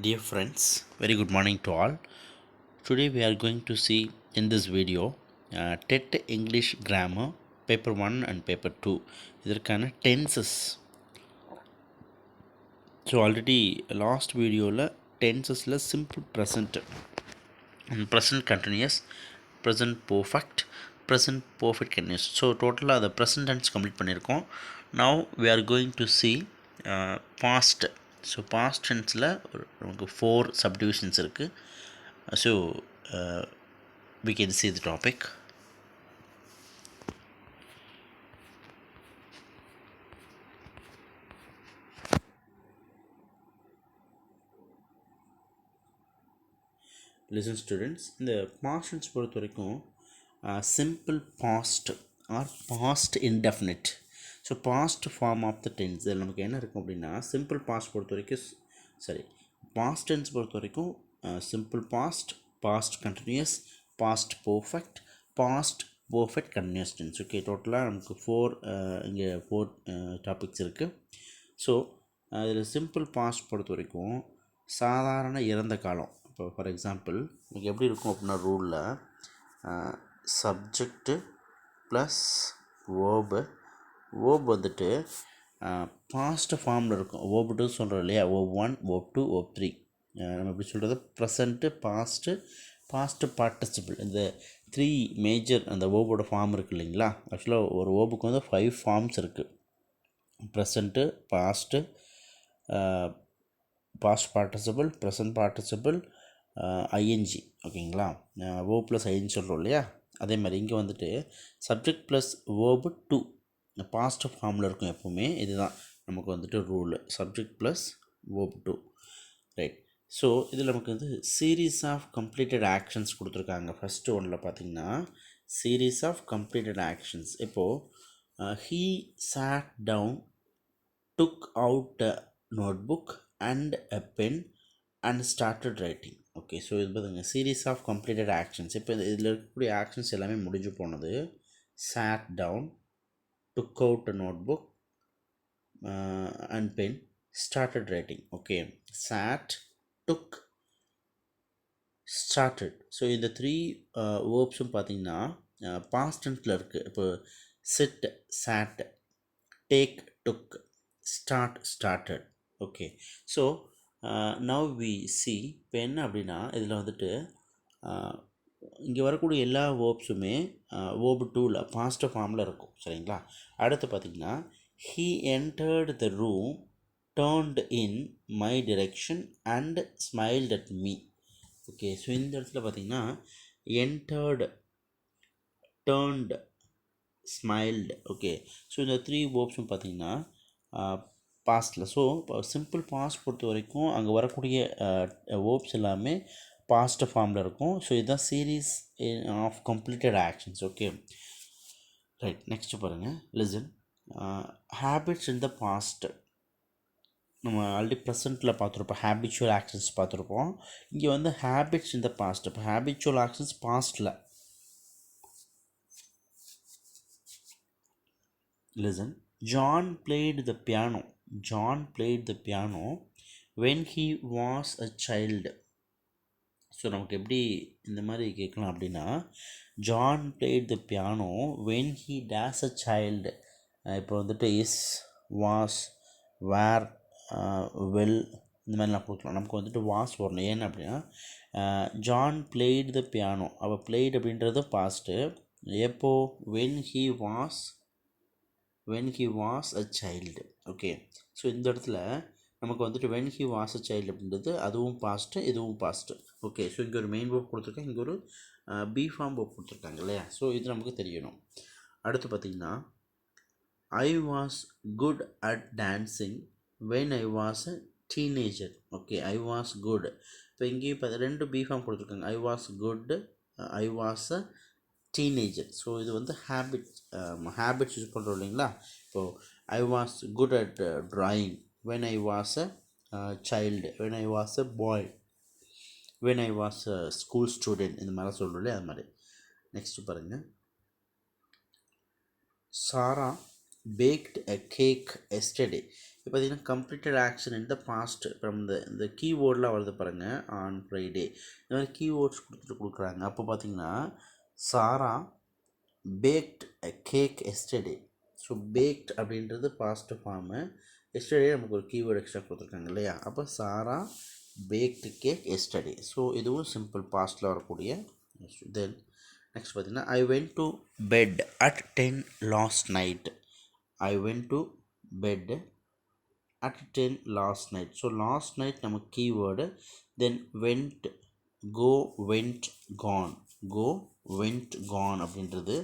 Dear friends, very good morning to all. Today we are going to see in this video TET English Grammar paper 1 and paper 2 இதற்கான tenses. So already last videoல tensesல simple present and present continuous, present perfect, present perfect continuous. So டோட்டலாக அதை present tense complete பண்ணியிருக்கோம். Now we are going to see past. So past டென்ஸில் நமக்கு 4 subdivisions இருக்குது. So we can see the topic. Listen students, இந்த past tense பொறுத்த வரைக்கும் simple past or past indefinite. So past form of the tense இதில் நமக்கு என்ன இருக்கும் அப்படின்னா சிம்பிள் பாஸ்ட் பொறுத்த வரைக்கும் பாஸ்ட் டென்ஸ் பொறுத்த வரைக்கும் simple past, past continuous, past perfect, past perfect continuous tense. Okay, டோட்டலாக நமக்கு இங்கே ஃபோர் டாபிக்ஸ் இருக்குது. ஸோ இதில் சிம்பிள் பாஸ்ட் பொறுத்த வரைக்கும் சாதாரண இறந்த காலம். இப்போ ஃபார் எக்ஸாம்பிள் நமக்கு எப்படி இருக்கும் அப்படின்னா ரூலில் சப்ஜெக்டு ப்ளஸ் வேர்பு, வேர்ப் வந்துட்டு பாஸ்ட் ஃபார்மில் இருக்கும். வேர்ப் 2 சொல்கிறோம் இல்லையா, வேர்ப் 1, வேர்ப் 2, வேர்ப் 3. நம்ம எப்படி சொல்கிறது, ப்ரெசண்ட்டு, பாஸ்ட்டு பார்ட்டிசிபிள், இந்த 3 மேஜர் அந்த வேர்போட ஃபார்ம் இருக்குது இல்லைங்களா. ஆக்சுவலாக ஒரு வேர்புக்கு வந்து 5 ஃபார்ம்ஸ் இருக்குது. Present, past participle, present participle, I N G. ஓகேங்களா, வேர்ப் ப்ளஸ் ஐஎன்ஜி சொல்கிறோம் இல்லையா. அதே மாதிரி இங்கே வந்துட்டு சப்ஜெக்ட் ப்ளஸ் வேர்பு 2 பாஸ்ட் ஃபார்மில் இருக்கும் எப்போவுமே. இதுதான் நமக்கு வந்துட்டு rule, subject plus verb 2. Right. So இதில் நமக்கு வந்து சீரீஸ் ஆஃப் கம்ப்ளீட்டட் ஆக்ஷன்ஸ் கொடுத்துருக்காங்க. ஃபஸ்ட்டு ஒன்றில் பார்த்தீங்கன்னா சீரீஸ் ஆஃப் கம்ப்ளீட்டட் ஆக்ஷன்ஸ். இப்போது he sat down, took out a notebook and a pen and started writing. Okay, so இது பார்த்துங்க சீரீஸ் ஆஃப் கம்ப்ளீட்டட் ஆக்ஷன்ஸ். இப்போ இதில் இருக்கக்கூடிய ஆக்ஷன்ஸ் எல்லாமே முடிஞ்சு போனது. Sat down, took out a notebook and pen, started writing. Okay, sat, took, started. So இந்த 3 வேர்ப்ஸும் பார்த்தீங்கன்னா பாஸ்ட் டென்ஸில் இருக்குது. இப்போ sit, sat, take, took, start, started. Okay, so now we see இப்போ என்ன அப்படின்னா இதில் வந்துட்டு இங்கே வரக்கூடிய எல்லா வேர்ப்ஸுமே வேர்ப் 2ல் பாஸ்ட் ஃபார்மில் இருக்கும். சரிங்களா. அடுத்து பார்த்திங்கன்னா he entered the room, turned in my direction and smiled at me. Okay, so இந்த இடத்துல பார்த்திங்கன்னா entered, turned, smiled. Okay, so இந்த 3 வேர்ப்ஸும் பார்த்திங்கன்னா பாஸ்டில். ஸோ இப்போ சிம்பிள் பாஸ்ட் பொறுத்த வரைக்கும் அங்கே வரக்கூடிய வேர்ப்ஸ் எல்லாமே பாஸ்ட் ஃபார்மில் இருக்கும். ஸோ இதுதான் series of completed actions. Okay, right. Next பாருங்கள், listen. Habits in the past நம்ம ஆல்ரெடி ப்ரெசண்ட்டில் பார்த்துருப்போம், ஹேபிச்சுவல் ஆக்ஷன்ஸ் பார்த்துருப்போம். இங்கே வந்து ஹேபிட்ஸ் இன் த பாஸ்ட். இப்போ ஹேபிச்சுவல் ஆக்ஷன்ஸ் பாஸ்ட்டில். Listen. John played the piano. John played the piano when he was a child. So நமக்கு எப்படி இந்த மாதிரி கேட்கலாம் அப்படின்னா John played the piano when he days a child. இப்போ வந்துட்டு இஸ், வாஸ், வேர், வெல் இந்த மாதிரிலாம் கொடுக்கலாம். நமக்கு வந்துட்டு வாஸ் வரணும். ஏன்னு அப்படின்னா ஜான் பிளேட் த பியானோ, அப்போ பிளேட் அப்படின்றது பாஸ்ட்டு. எப்போ, when he was a child. Okay, so இந்த இடத்துல நமக்கு வந்துட்டு when he was a child அப்படின்றது அதுவும் பாஸ்ட்டு, இதுவும் பாஸ்ட்டு. ஓகே, ஸோ இங்கே ஒரு மெயின் வேர்ப் கொடுத்துருக்காங்க, இங்கே ஒரு பி ஃபார்ம் வேர்ப் கொடுத்துருக்காங்க இல்லையா. ஸோ இது நமக்கு தெரியணும். அடுத்து பார்த்திங்கன்னா I was good at dancing when I was a teenager. Okay, I was good. இப்போ இங்கேயும் இப்போ 2 பி ஃபார்ம் கொடுத்துருக்காங்க. I was good, I was a teenager. So இது வந்து ஹேபிட்ஸ் யூஸ் பண்ணுறோம் இல்லைங்களா. இப்போது I was good at drawing when I was a child, when I was a boy, when I was a school student, இந்த மாதிரி சொல்கிறோம் இல்லையா, அது மாதிரி. நெக்ஸ்ட்டு பாருங்கள், சாரா baked a cake yesterday. இப்போ பார்த்தீங்கன்னா completed action in the past. இப்போ இந்த கீவேர்ட்லாம் வருது பாருங்கள், ஆன் ஃப்ரைடே இந்த மாதிரி கீவேர்ட்ஸ் கொடுக்குறாங்க. அப்போ பார்த்தீங்கன்னா Sarah baked a cake yesterday. So baked அப்படின்றது பாஸ்ட் ஃபார்மு. எஸ்டர்டே நமக்கு ஒரு கீவேர்டு எக்ஸ்ட்ரா கொடுத்துருக்காங்க இல்லையா. அப்போ Sarah baked cake yesterday. So இதுவும் சிம்பிள் பாஸ்ட்டில் வரக்கூடிய. தென் நெக்ஸ்ட் பார்த்தீங்கன்னா I went to bed at 10 last night. I went to bed at 10 last night. So last night நம்ம keyword. Then went, go, went, gone. Go, went, gone அப்படின்றது.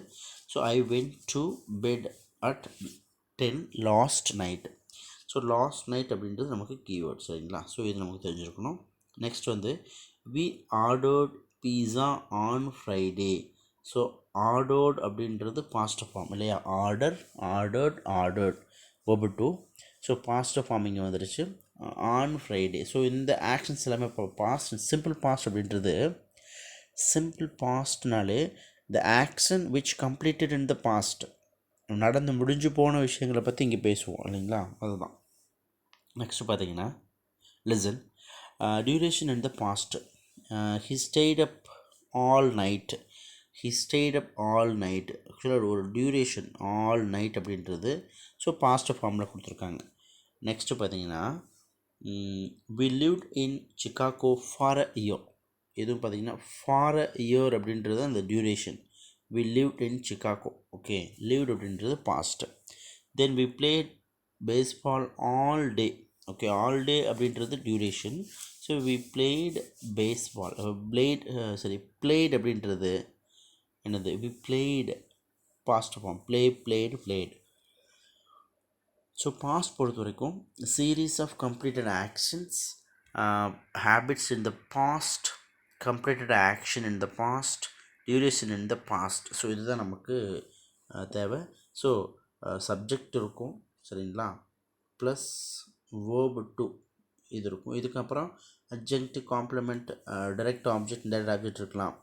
So I went to bed at 10 last night. So last night அப்படின்றது நமக்கு keyword, சரிங்களா. So இது நமக்கு தெரிஞ்சிருக்கணும். Next வந்து we ordered pizza on Friday. So ordered அப்படின்றது பாஸ்ட் ஃபார்ம் இல்லையா. Ordered verb to. So past form இங்கே வந்துடுச்சு ஆன் ஃப்ரைடே. ஸோ இந்த ஆக்ஷன்ஸ் எல்லாமே இப்போ பாஸ்ட், சிம்பிள் பாஸ்ட் அப்படின்றது. சிம்பிள் பாஸ்ட்னாலே the action which completed in the past, நடந்து முடிஞ்சு போன விஷயங்களை பற்றி இங்கே பேசுவோம் இல்லைங்களா, அதுதான். நெக்ஸ்ட்டு பார்த்தீங்கன்னா listen duration in the past. He stayed up all night. He stayed up all night. ஆக்சுவலாக ஒரு டியூரேஷன் ஆல் நைட் அப்படின்றது. ஸோ பாஸ்ட் ஃபார்மில் கொடுத்துருக்காங்க. நெக்ஸ்ட்டு பார்த்தீங்கன்னா we lived in Chicago for a year. எதுவும் பார்த்தீங்கன்னா ஃபார் அ இயர் அப்படின்றது அந்த duration. We lived in Chicago. Okay, lived அப்படின்றது past. Then we played baseball all day. Okay, all day அப்படின்றது duration. So we played baseball. Plate அப்படின்றது என்னது, we played past form. Played. So past பொறுத்த வரைக்கும் series of completed actions, habits in the past, completed action in the past, duration in the past. So இதுதான் நமக்கு தேவை. So subject இருக்கும், சரிங்களா, plus verb to இது இருக்கும். இதுக்கப்புறம் adjective, complement, direct object, indirect object இருக்கலாம்.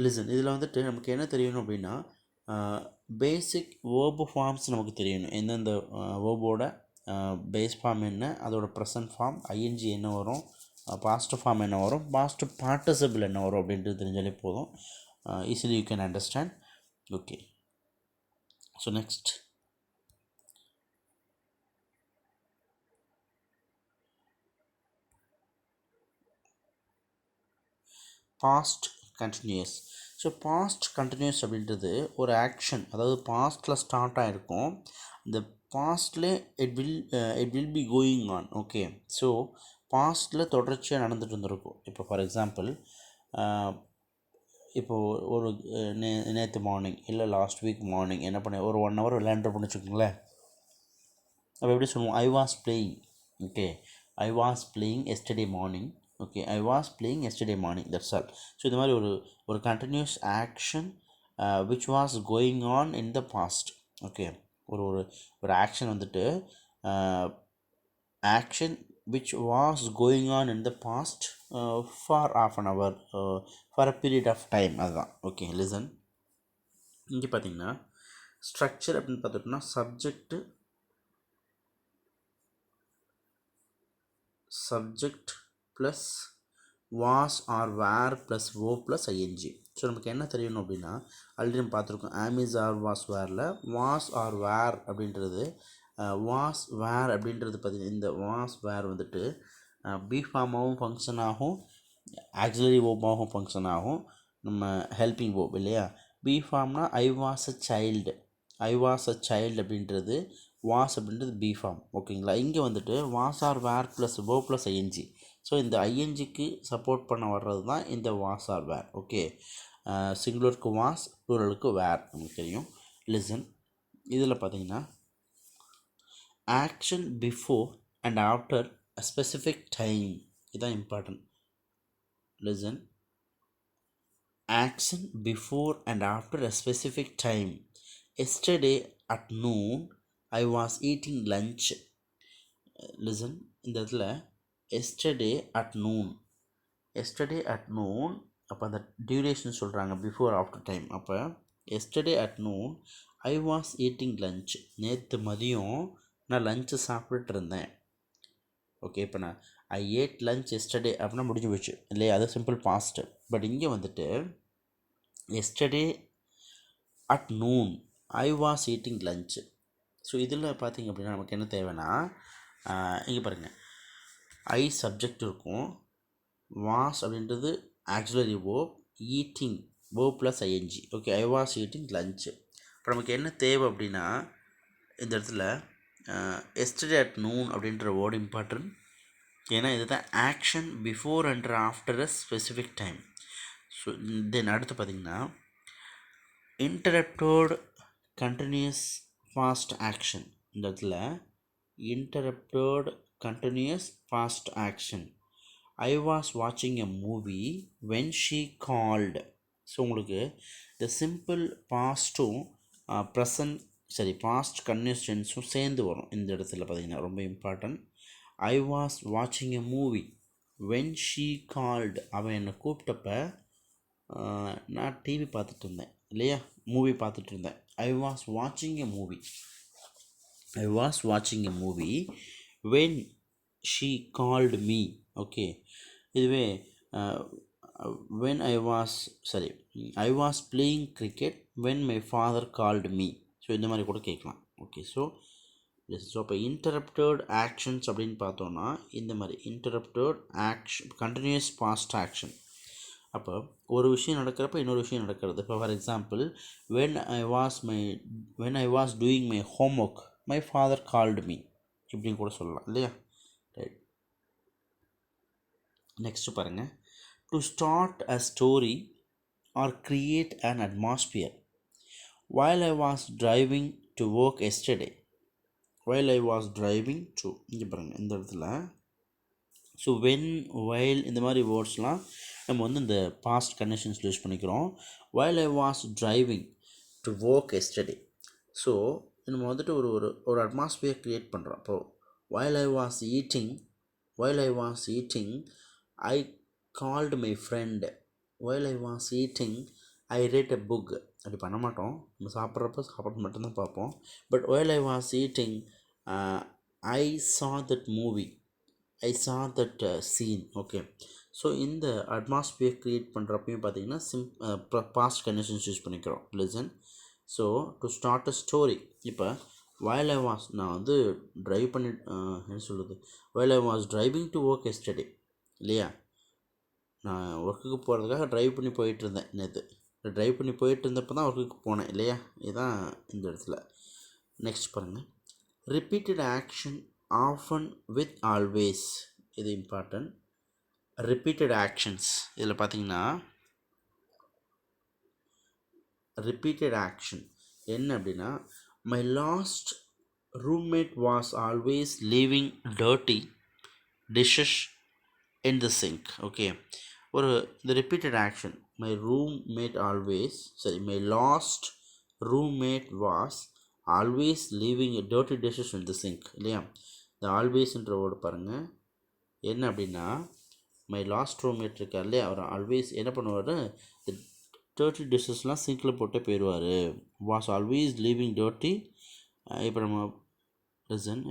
லிசன் இதில் வந்துட்டு நமக்கு என்ன தெரியணும் அப்படின்னா பேசிக் வேர்பு ஃபார்ம்ஸ் நமக்கு தெரியணும். எந்தெந்த வேர்போட பேஸ் ஃபார்ம் என்ன, அதோட ப்ரெசன்ட் ஃபார்ம், ஐஎன்ஜி என்ன வரும், பாஸ்ட் ஃபார்ம் என்ன வரும், பாஸ்ட் பார்ட்டிசிபிள் என்ன வரும் அப்படின்றது தெரிஞ்சாலே போதும். Easily you can understand. Okay, so next past continuous. So past continuous அப்படின்றது ஒரு ஆக்ஷன், அதாவது பாஸ்ட்டில் ஸ்டார்ட் ஆகிருக்கும். இந்த பாஸ்ட்லேயே it will be going on. Okay, so பாஸ்ட்டில் தொடர்ச்சியாக நடந்துகிட்டு இருந்திருக்கும். இப்போ ஃபார் எக்ஸாம்பிள் இப்போது ஒரு நேற்று மார்னிங் இல்லை லாஸ்ட் வீக் மார்னிங் என்ன பண்ண ஒரு 1 hour விளையாண்டுருப்போம்னு வச்சுக்கோங்களேன். அப்போ எப்படி சொல்லுவோம், I was playing. Okay, I was playing yesterday morning. Okay, I was playing yesterday morning, that's all. So இந்த மாதிரி ஒரு continuous action which was going on in the past. Okay, ஒரு ஒரு ஒரு ஆக்ஷன் வந்துட்டு action which was going on in the past for half an hour, for a period of time, அதுதான். Okay, listen. இங்கே பார்த்தீங்கன்னா ஸ்ட்ரக்சர் அப்படின்னு பார்த்துட்டோம்னா subject plus was or were plus O plus ING. So நமக்கு என்ன தெரியணும் அப்படின்னா ஆல்ரெடி நம்ம பார்த்துருக்கோம். ஆமிஸ் ஆர் வாஸ் வேரில் வாஸ் ஆர் வேர் அப்படின்றது வாஸ் வேர் அப்படின்றது பார்த்திங்கன்னா இந்த வாஸ் வேர் வந்துட்டு பி ஃபார்மாகவும் ஃபங்க்ஷன் ஆகும், ஆக்சிலரி ஓப்பாகவும் ஃபங்க்ஷன் ஆகும், நம்ம ஹெல்பிங் ஓப் இல்லையா. பி ஃபார்ம்னா ஐ வாஸ் அ சைல்டு அப்படின்றது, வாஸ் அப்படின்றது பி ஃபார்ம். ஓகேங்களா, இங்கே வந்துட்டு was or were plus O plus ING. So இந்த ஐஎன்ஜிக்கு சப்போர்ட் பண்ண வர்றது தான் இந்த வாஸ் ஆர் வேர். ஓகே, சிங்குலருக்கு வாஸ், ப்ளூரலுக்கு வேர் நமக்கு தெரியும். லிசன், இதில் பார்த்தீங்கன்னா action before and after a specific time, இதுதான் important. Listen, action before and after a specific time. Yesterday at noon I was eating lunch. Listen, இந்த இடத்துல yesterday at noon அப்போ அந்த டியூரேஷன் சொல்கிறாங்க பிஃபோர் ஆஃப்டர் டைம். அப்போ yesterday at noon I was eating lunch, நேற்று மதியம் நான் lunch சாப்பிட்டுட்டு இருந்தேன். ஓகே, இப்போ நான் ஐ ஏட் லஞ்ச் எஸ்டர்டே அப்படின்னா முடிஞ்சு போச்சு இல்லையா, அது சிம்பிள் பாஸ்ட்டு. பட் இங்கே வந்துட்டு yesterday at noon I was eating lunch. So இதில் பார்த்திங்க அப்படின்னா நமக்கு என்ன தேவைன்னா, இங்கே பாருங்கள், ஐ சப்ஜெக்ட் இருக்கும், வாஸ் அப்படின்றது auxiliary verb, eating verb plus I N G. Okay, I was eating lunch. இப்போ நமக்கு என்ன தேவை அப்படின்னா இந்த இடத்துல எஸ்டர்டே அட் நூன் அப்படின்ற வேர்டு இம்பார்ட்டன்ட். ஏன்னா இதுதான் action before and after a specific time. So then அடுத்து பார்த்திங்கன்னா இன்டரப்டட் கண்டினியூஸ் ஃபாஸ்ட் ஆக்ஷன். இந்த இடத்துல interrupted continuous past action. I was வாட்சிங் a movie when she called. So உங்களுக்கு இந்த சிம்பிள் பாஸ்ட்டும் ப்ரெசன்ட் பாஸ்ட் கன்டினியூஸ் டென்ஸும் சேர்ந்து வரும் இந்த இடத்துல பார்த்திங்கன்னா ரொம்ப இம்பார்ட்டன்ட். ஐ வாஸ் வாட்சிங் a movie when she called. அவன் என்னை கூப்பிட்டப்ப நான் டிவி பார்த்துட்டு இருந்தேன் இல்லையா, மூவி பார்த்துட்டு இருந்தேன். ஐ வாஸ் வாட்சிங் எ மூவி, ஐ வாஸ் வாட்சிங் a movie when she called me. Okay, இதுவே when I was I was playing cricket when my father called me. So இந்த மாதிரி கூட கேட்கலாம். ஓகே, ஸோ இப்போ இன்டரப்டட் ஆக்ஷன்ஸ் அப்படின்னு பார்த்தோன்னா இந்த மாதிரி interrupted action continuous past action. அப்போ ஒரு விஷயம் நடக்கிறப்ப இன்னொரு விஷயம் நடக்கிறது. இப்போ for example when I was doing my homework my father called me இப்படின்னு கூட சொல்லலாம் இல்லையா. ரைட், நெக்ஸ்ட்டு பாருங்கள், to start a story or create an atmosphere. While I was driving to work yesterday. While I was driving to, இங்கே பாருங்கள் இந்த இடத்துல so when while இந்த மாதிரி வேர்ட்ஸ்லாம் நம்ம வந்து இந்த பாஸ்ட் கண்டிஷன்ஸ் யூஸ் பண்ணிக்கிறோம். while I was driving to work yesterday. So நம்ம வந்துட்டு ஒரு அட்மாஸ்பியர் க்ரியேட் பண்ணுறோம். அப்போது while I was eating I called my friend. while I was eating I read a book. அப்படி பண்ண மாட்டோம், நம்ம சாப்பிட்றப்ப மட்டும்தான் பார்ப்போம். But while I was eating I saw that movie, I saw that scene. Okay, so இந்த atmosphere create பண்ணுறப்பையும் பார்த்தீங்கன்னா past conditions use பண்ணிக்கிறோம். Listen, so to start a story. இப்போ while I was, நான் வந்து ட்ரைவ் பண்ணி என்ன சொல்கிறது, while I was driving to work yesterday இல்லையா, நான் ஒர்க்குக்கு போகிறதுக்காக ட்ரைவ் பண்ணி போயிட்டு இருந்தேன் நேற்று. ட்ரைவ் பண்ணி போயிட்டு இருந்தப்போ தான் ஒர்க்குக்கு போனேன் இல்லையா, இதுதான் இந்த இடத்துல. நெக்ஸ்ட் பாருங்கள், repeated action often with always. இது இம்பார்ட்டன்ட். ரிப்பீட்டட் ஆக்ஷன்ஸ் இதில் பார்த்தீங்கன்னா ரிப்பீட்டட் ஆக்ஷன் என்ன அப்படின்னா, my last roommate was always leaving dirty dishes in the sink. Okay, the repeated action, my last roommate was always leaving a dirty dishes in the sink இல்லையா. இந்த ஆல்வேஸ்ன்ற word பாருங்கள் என்ன அப்படின்னா, my last roommate இருக்கார் இல்லையா, அவர் always என்ன பண்ணுவார், இந்த டர்ட்டி டிஷ்ஷஸ்லாம் சிங்கில் போட்டே போயிடுவார். Was always leaving dirty. இப்போ நம்ம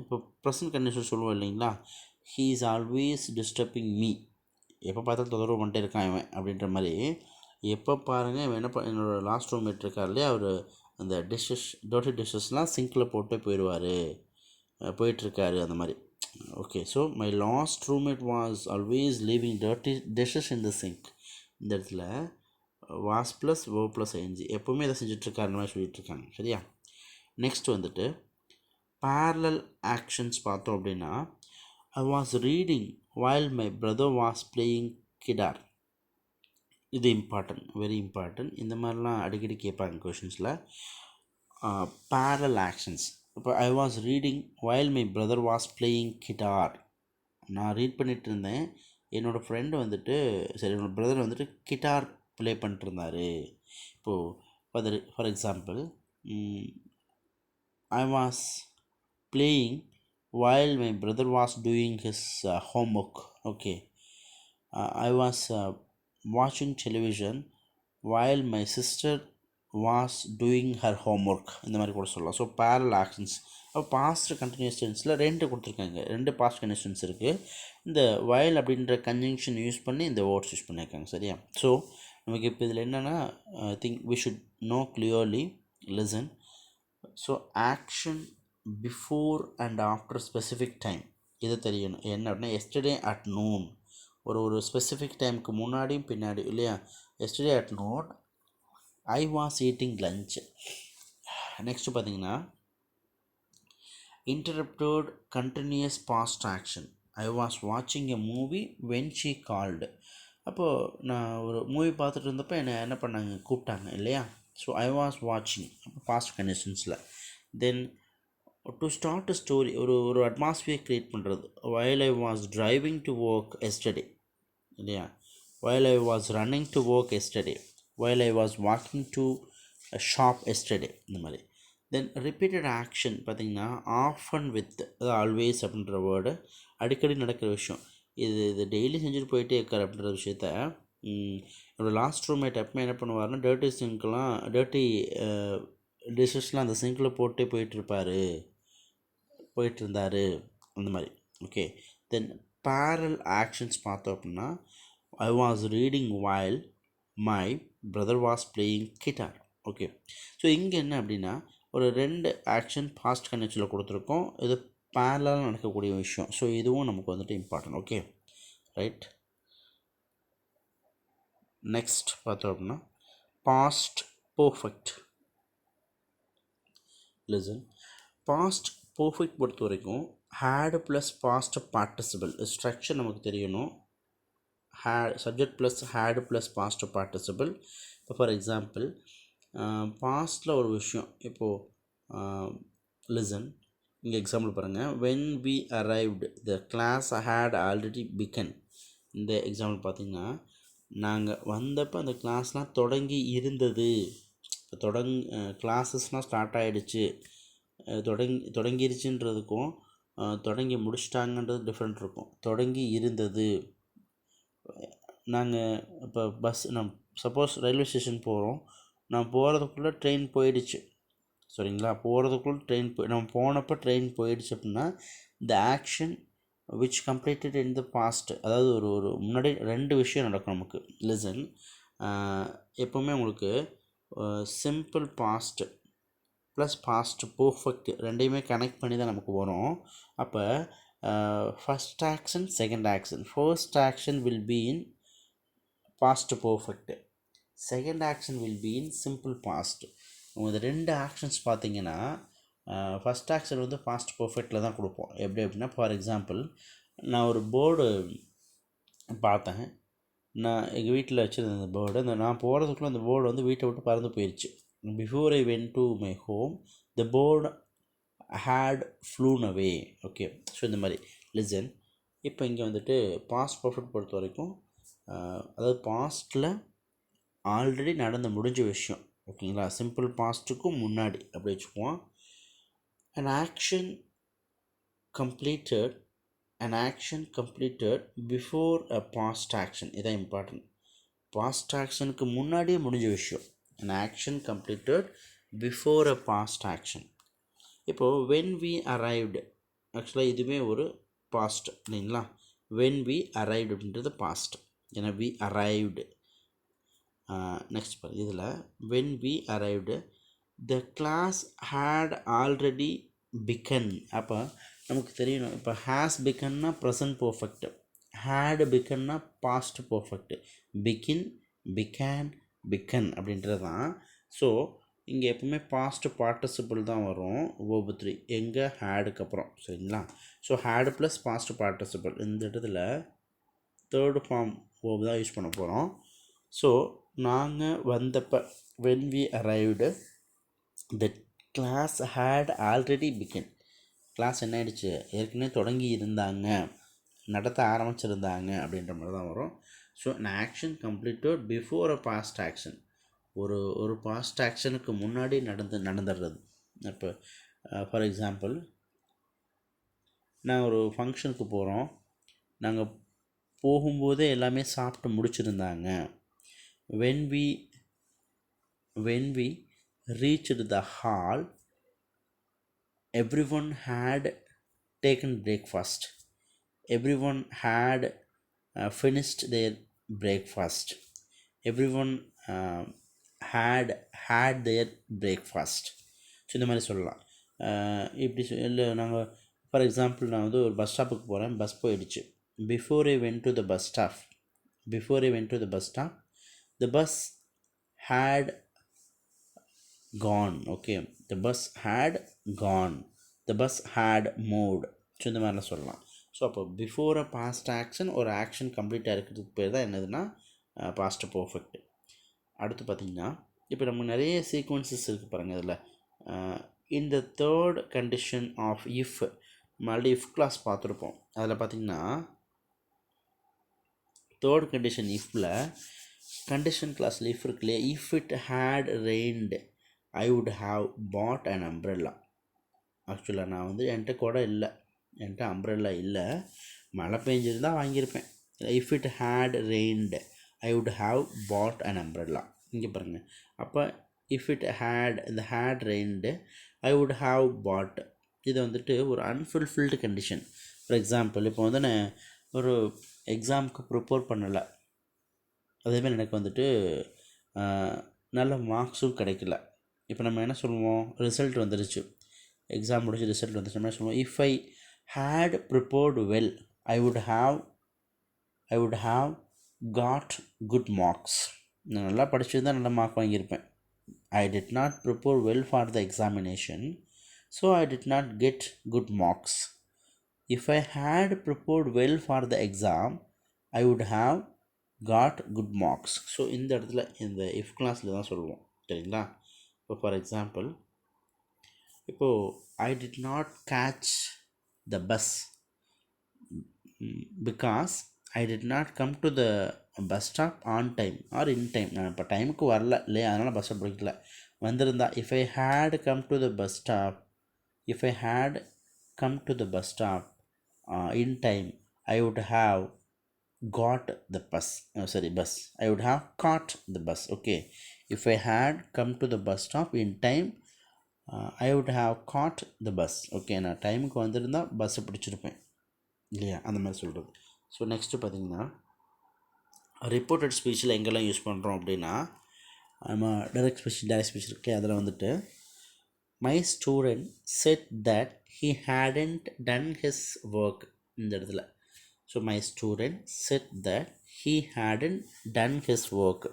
இப்போ ப்ரெசன்ட் கண்டிஷன் சொல்லுவோம் இல்லைங்களா, he is always disturbing me. எப்போ பார்த்தாலும் தொந்தரவு பண்ணிட்டே இருக்கான் இவன் அப்படின்ற மாதிரி. எப்போ பாருங்கள் இவன் என்னோடய லாஸ்ட் ரூம்மேட் இருக்கார் இல்லையா, அவர் அந்த டர்ட்டி டிஷ்ஷஸ்லாம் சிங்கில் போட்டு போயிட்டுருக்காரு அந்த மாதிரி. Okay, so my last roommate was always leaving dirty dishes in the sink. இந்த இடத்துல was plus O plus I N G எப்போவுமே இதை செஞ்சிட்ருக்காரு மாதிரி சொல்லிகிட்ருக்காங்க சரியா. நெக்ஸ்ட் வந்துட்டு parallel actions பார்த்தோம் அப்படின்னா, I was reading while my brother was playing guitar. இது இம்பார்ட்டன்ட், வெரி இம்பார்ட்டன்ட். இந்த மாதிரிலாம் அடிக்கடி கேட்பாங்க கொஷின்ஸில். parallel actions. இப்போ I was reading while my brother was playing guitar. நான் ரீட் பண்ணிகிட்டு இருந்தேன், என்னோடய ஃப்ரெண்டு வந்துட்டு என்னோடய பிரதர் வந்துட்டு கிட்டார் ப்ளே பண்ணிட்டு இருந்தார். இப்போது for example I was playing while my brother was doing his homework. Okay, I was watching television while my sister was doing her homework இந்த மாதிரி கூட சொல்லலாம். So parallel actions. அப்போ பாஸ்ட் கண்டினியூஸ் டென்ஸில் ரெண்டு கொடுத்துருக்காங்க, ரெண்டு பாஸ்ட் கண்டினியூஸ் டென்ஸ் இருக்குது. இந்த while அப்படின்ற கன்ஜங்ஷன் யூஸ் பண்ணி இந்த வேர்ட்ஸ் யூஸ் பண்ணியிருக்காங்க. சரியா? ஸோ நமக்கு இப்போ இதில் என்னென்னா, I think we should know clearly listen. So action before and after specific time இது தெரியணும். என்ன அப்படின்னா எஸ்டர்டே அட் நூன், ஒரு ஸ்பெசிஃபிக் டைமுக்கு முன்னாடியும் பின்னாடி இல்லையா. Yesterday at noon I was eating lunch. Next பார்த்தீங்கன்னா interrupted continuous past action. I was வாட்சிங் a movie when she called. அப்போது நான் ஒரு மூவி பார்த்துட்டு இருந்தப்போ என்ன பண்ணாங்க, கூப்பிட்டாங்க இல்லையா. ஸோ ஐ வாஸ் வாட்சிங் அப்போ பாஸ்ட் கண்டிஷன்ஸில். Then to start a story, ஒரு அட்மாஸ்பியர் க்ரியேட் பண்ணுறது. While I was driving to work yesterday இல்லையா. While I was running to work yesterday, while I was walking to shop yesterday, இந்த மாதிரி. Then repeated action பார்த்திங்கன்னா of and with, அது always அப்படின்ற word அடிக்கடி நடக்கிற விஷயம். இது டெய்லி செஞ்சுட்டு போயிட்டே இருக்கார் அப்படின்ற விஷயத்த என்னோடய லாஸ்ட் ரூம்மேட் எப்பவுமே என்ன பண்ணுவார்னா டர்ட்டி சிங்க்லாம், டர்ட்டி டிஷ்ஷஸ்லாம் அந்த சிங்கில் போட்டே போயிட்டுருந்தார் அந்த மாதிரி. ஓகே. தென் பேரல் ஆக்ஷன்ஸ் பார்த்தோம் அப்படின்னா I was reading while my brother was playing guitar. Okay. So இங்கே என்ன அப்படின்னா ஒரு ரெண்டு ஆக்ஷன் பாஸ்ட் கண்டிஷனில் கொடுத்துருக்கோம். இது பேரலாக நடக்கக்கூடிய விஷயம். ஸோ இதுவும் நமக்கு வந்துட்டு இம்பார்ட்டன்ட். Okay right. நெக்ஸ்ட் பார்த்தோம் அப்படின்னா past perfect. Listen. Past perfect பொறுத்த வரைக்கும் had plus past participle structure நமக்கு தெரியணும். Subject plus had plus past participle. இப்போ ஃபார் எக்ஸாம்பிள் பாஸ்டில் ஒரு விஷயம், இப்போது லிசன், இங்கே எக்ஸாம்பிள் பாருங்கள். When we arrived the class had already begun. இந்த எக்ஸாம்பிள் பார்த்திங்கன்னா நாங்கள் வந்தப்போ அந்த கிளாஸ்லாம் தொடங்கி இருந்தது. இப்போ கிளாஸஸ்லாம் ஸ்டார்ட் ஆகிடுச்சு, தொடங்கிருச்சுன்றதுக்கும் தொடங்கி முடிச்சிட்டாங்கன்றது டிஃப்ரெண்ட் இருக்கும். தொடங்கி இருந்தது. நாங்கள் இப்போ சப்போஸ் ரயில்வே ஸ்டேஷன் போகிறோம், நான் போகிறதுக்குள்ளே ட்ரெயின் போயிடுச்சு, சரிங்களா. நம்ம போனப்போ ட்ரெயின் போயிடுச்சு அப்படின்னா the action which completed in the past, அதாவது ஒரு முன்னாடி ரெண்டு விஷயம் நடக்கும் நமக்கு. லிசன். எப்போவுமே உங்களுக்கு simple past plus past perfect ரெண்டையுமே கனெக்ட் பண்ணி தான் நமக்கு வரும். அப்போ first action second action, first action will be in past perfect, second action will be in simple past. உங்களுக்கு ரெண்டு ஆக்ஷன்ஸ் பார்த்தீங்கன்னா ஃபஸ்ட் ஆக்ஷன் வந்து பாஸ்ட் பர்ஃபெக்டில் தான் கொடுப்போம். எப்படி அப்படின்னா ஃபார் எக்ஸாம்பிள் நான் ஒரு போர்டு பார்த்தேன், நான் எங்கள் வீட்டில் வச்சுருந்த அந்த போர்டு, நான் போகிறதுக்குள்ளே அந்த போர்டு வந்து வீட்டை விட்டு பறந்து போயிடுச்சு. Before I went to my home the bird had flown away. Okay. So இந்த மாதிரி. லிசன். இப்போ இங்கே வந்துட்டு பாஸ்ட் பர்ஃபெக்ட் பொறுத்த வரைக்கும் அதாவது பாஸ்ட்டில் ஆல்ரெடி முடிஞ்ச விஷயம், ஓகேங்களா. சிம்பிள் பாஸ்ட்டுக்கும் முன்னாடி அப்படி வச்சுக்குவோம். an action completed before a past action. இதான் இம்பார்ட்டன்ட். பாஸ்ட் ஆக்ஷனுக்கு முன்னாடியே முடிஞ்ச விஷயம். an action completed before a past action. இப்போது when we arrived, ஆக்சுவலாக இதுவுமே ஒரு பாஸ்ட் இல்லைங்களா. when we arrived அப்படின்றது பாஸ்ட், ஏன்னா we arrived. நெக்ஸ்ட் பாரு, இதில் when we arrived the class had already begun. அப்போ நமக்கு தெரியணும், இப்போ has begunனா ப்ரெசன்ட் பர்ஃபெக்ட், had begunனா past perfect, begin, began, begun அப்படின்றது தான். ஸோ இங்கே எப்பவுமே பாஸ்ட் பார்ட்டிசிபிள் தான் வரும் verb 3 எங்கே ஹேடுக்கு அப்புறம், சரிங்களா. So had plus past participle இந்த இடத்துல தேர்டு ஃபார்ம் verb தான் யூஸ் பண்ண போகிறோம். ஸோ நாங்கள் வந்தப்போ when we arrived the class had already begun. Class என்ன ஆயிடுச்சு, ஏற்கனவே தொடங்கி இருந்தாங்க, நடத்த ஆரம்பிச்சிருந்தாங்க அப்படின்ற மாதிரி தான் வரும். So an action completed before a past action, ஒரு பாஸ்ட் ஆக்ஷனுக்கு முன்னாடி நடந்துடுறது. இப்போ ஃபார் எக்ஸாம்பிள் நான் ஒரு ஃபங்க்ஷனுக்கு போகிறோம், நாங்கள் போகும்போதே எல்லாமே சாப்பிட்டு முடிச்சிருந்தாங்க. when we reached the hall, everyone had taken breakfast. Everyone had finished their breakfast. Everyone had their breakfast. So இந்த மாதிரி சொல்லலாம். இப்படி இல்லை நாங்கள் ஃபார் எக்ஸாம்பிள் நான் வந்து ஒரு பஸ் ஸ்டாப்புக்கு போகிறேன், பஸ் போயிடுச்சு. Before I went to the bus stop before I went to the bus stop the bus had gone. Okay, the bus had gone, the bus had moved. So இந்த மாதிரிலாம் சொல்லலாம். So அப்போ before அ past action ஒரு action கம்ப்ளீட்டாக இருக்கிறதுக்கு பேர் தான் என்னதுன்னா பாஸ்ட் பர்ஃபெக்ட். அடுத்து பார்த்திங்கன்னா இப்போ நம்ம நிறைய சீக்வன்சஸ் இருக்குது பாருங்கள். இதில் இந்த third condition of if already if class பார்த்துருப்போம். அதில் பார்த்திங்கன்னா தேர்ட் கண்டிஷன் இஃப்பில் கண்டிஷன் கிளாஸில் இஃப் இருக்கு இல்லையா, if it had rained I would have bought an umbrella. ஆக்சுவலாக நான் வந்து என்கிட்ட கூட இல்லை, என்கிட்ட அம்ப்ரெல்லா இல்லை, மழை பெஞ்சிருந்தால் வாங்கியிருப்பேன். If it had rained I would have bought an umbrella. இங்கே பாருங்கள். அப்போ இஃப் இட் ஹேட், இந்த had rained I would have bought, இது வந்துட்டு ஒரு அன்ஃபுல்ஃபில்டு கண்டிஷன். ஃபார் எக்ஸாம்பிள் இப்போ வந்து நான் ஒரு எக்ஸாமுக்கு ப்ரிப்பேர் பண்ணலை, அதேமாதிரி எனக்கு வந்துட்டு நல்ல மார்க்ஸும் கிடைக்கல. இப்போ நம்ம என்ன சொல்லுவோம், ரிசல்ட் வந்துடுச்சு, எக்ஸாம் முடிச்சு ரிசல்ட் வந்துச்சு, நம்ம என்ன சொல்லுவோம், if I had prepared well I would have got good marks. நான் நல்லா படிச்சிருந்தால் நல்ல மார்க் வாங்கியிருப்பேன். I did not prepare well for the examination, so I did not get good marks. If I had prepared well for the exam I would have got good marks. So இந்த இடத்துல இந்த if கிளாஸில் தான் சொல்லுவோம், சரிங்களா. இப்போ for example, இப்போது I did not catch the bus because I did not come to the bus stop on time or in time. நான் இப்போ டைமுக்கு வரல இல்லையா, அதனால் பஸ்ஸை பிடிக்கல. வந்திருந்தா if I had come to the bus stop if I had come to the bus stop in time I would have got the bus, bus, I would have caught the bus. Okay, if I had come to the bus stop in time I would have caught the bus. Okay, நான் டைமுக்கு வந்திருந்தால் பஸ்ஸை பிடிச்சிருப்பேன் இல்லையா, அந்த மாதிரி சொல்கிறது. So next பார்த்திங்கன்னா reported ஸ்பீச்சில் எங்கெல்லாம் யூஸ் பண்ணுறோம் அப்படின்னா, நம்ம டைரக்ட் ஸ்பீச் இருக்கே, அதில் வந்துட்டு my student said that he hadn't done his work. இந்த இடத்துல so my student said that he hadn't done his work.